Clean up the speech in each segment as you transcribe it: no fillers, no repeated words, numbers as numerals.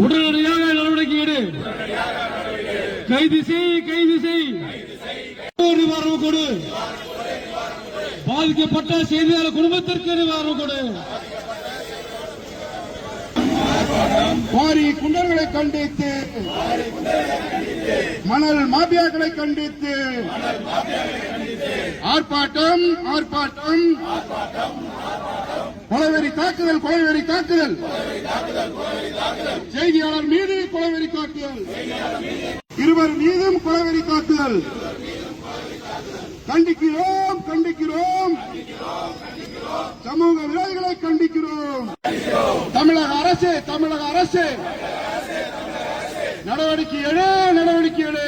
உடனடியாக நடவடிக்கை எடு. கைது செய். நிவாரணம் கொடு. பாதிக்கப்பட்ட செய்தியாளர் குடும்பத்திற்கு நிவாரணம் கொடு. குவாரி குண்டர்களை கண்டித்து, மணல் மாபியாக்களை கண்டித்து ஆர்ப்பாட்டம். கொலைவெறி தாக்குதல். செய்தியாளர் மீது கொலைவெறி தாக்குதல். இருவர் மீதும் கொலைவெறி தாக்குதல். கண்டிக்கிறோம். சமூக விரோதிகளை கண்டிக்கிறோம். தமிழக அரசு நடவடிக்கை எடு.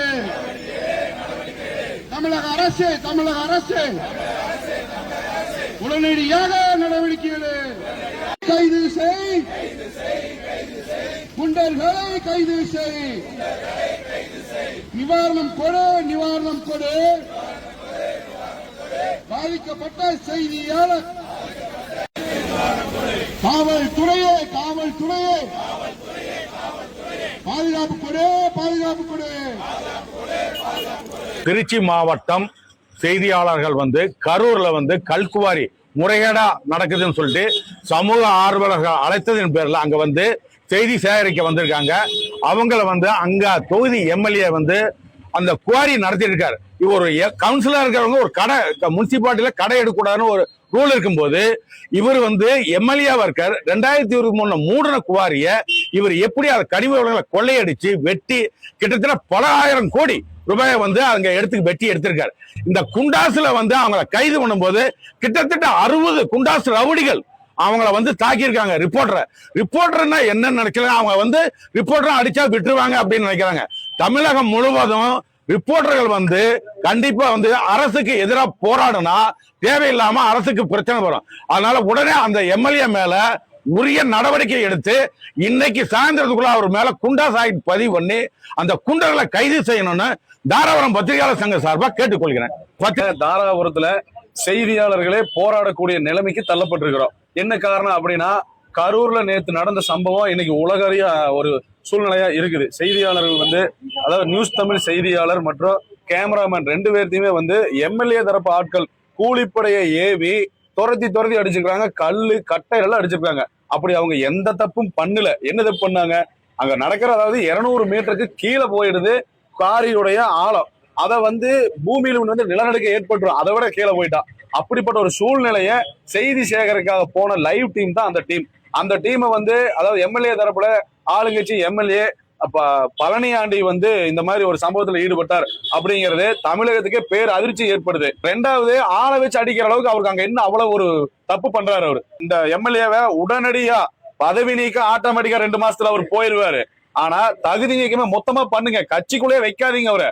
தமிழக அரசு உடனடியாக நடவடிக்கை எடு. கைது செய். குண்டர்களை கைது செய். நிவாரணம் கொடு. பாதிக்கப்பட்ட செய்தியாளர் காவல்துறையே பாதுகாப்பு கொடு. திருச்சி மாவட்டம் செய்தியாளர்கள் கரூர்ல கல்குவாரி முறைகேடா நடக்குதுன்னு சொல்லிட்டு சமூக ஆர்வலர்கள் அழைத்ததின் பேர்ல அங்க செய்தி சேகரிக்க வந்திருக்காங்க. அவங்கள அங்க தொகுதி எம்எல்ஏ அந்த குவாரி நடத்திட்டு இருக்காரு. இவர் கவுன்சிலர் இருக்கிறவங்க ஒரு கடை முனிசிபாலிட்டியில கடை எடுக்கக்கூடாதுன்னு ஒரு ரூல் இருக்கும்போது இவர் எம்எல்ஏவா இருக்கார். 2023 மூடின குவாரிய இவர் எப்படி அதை கனிம வளங்களை கொள்ளையடிச்சு வெட்டி கிட்டத்தட்ட பல ஆயிரம் கோடி ரூபாயை அங்க வெட்டி எடுத்திருக்காரு. இந்த குண்டாசுல அவங்களை கைது பண்ணும்போது கிட்டத்தட்ட 60 குண்டாசு ரவுடிகள் அவங்கள தாக்கியிருக்காங்க. ரிப்போர்ட்டர்னா என்ன நினைக்கல, அவங்க ரிப்போர்ட்டர் அடிச்சா விட்டுருவாங்க அப்படின்னு நினைக்கிறாங்க. தமிழகம் முழுவதும் ரிப்போர்ட்டர்கள் கண்டிப்பா அரசுக்கு எதிராக போராடுனா தேவையில்லாம அரசுக்கு பிரச்சனை வரும். அதனால உடனே அந்த எம்எல்ஏ மேல உரிய நடவடிக்கை எடுத்து இன்னைக்கு சாயந்தரத்துக்குள்ள அவர் மேல குண்டாஸ் ஆக்ட் பதிவு பண்ணி அந்த குண்டர்களை கைது செய்யணும்னு தாராபுரம் பத்திரிகையாளர் சங்க சார்பா கேட்டுக்கொள்கிறேன். தாராபுரத்துல செய்தியாளர்களே போராடக்கூடிய நிலைமைக்கு தள்ளப்பட்டிருக்கிறோம். என்ன காரணம் அப்படின்னா, கரூர்ல நேற்று நடந்த சம்பவம் இன்னைக்கு உலகறிய ஒரு சூழ்நிலையா இருக்குது. செய்தியாளர்கள் அதாவது நியூஸ் தமிழ் செய்தியாளர் மற்றும் கேமராமேன் 2 பேர்த்தையுமே எம்எல்ஏ தரப்பு ஆட்கள் கூலிப்படையை ஏவி துரத்தி அடிச்சிருக்காங்க. கல்லு கட்டைகள் அடிச்சிருக்காங்க. அப்படி அவங்க எந்த தப்பும் பண்ணல. என்ன தப்பு பண்ணாங்க? அங்க நடக்கிற அதாவது 200 மீட்டருக்கு கீழே போயிடுது காரியுடைய ஆழம். அதை பூமியில நிலநடுக்க ஏற்பட்டுரும். அதை விட கீழே போயிட்டா. அப்படிப்பட்ட ஒரு சூழ்நிலைய செய்தி சேகரிக்காக போன லைவ் டீம் தான் அந்த டீமை அதாவது எம்எல்ஏ தரப்புல ஆளுங்கட்சி எம்எல்ஏ பழனியாண்டி இந்த மாதிரி ஒரு சம்பவத்துல ஈடுபட்டார் அப்படிங்கிறது தமிழகத்துக்கே பேர் அதிர்ச்சி ஏற்படுது. 2வது ஆளை வச்சு அடிக்கிற அளவுக்கு அவருக்கு அங்க என்ன அவ்வளவு ஒரு தப்பு பண்றாரு அவரு. இந்த எம்எல்ஏவை உடனடியா பதவி நீக்க ஆட்டோமேட்டிக்கா 2 மாசத்துல அவர் போயிருவாரு. ஆனா தகுதி நீக்கமே மொத்தமா பண்ணுங்க, கட்சிக்குள்ளே வைக்காதீங்க அவரை.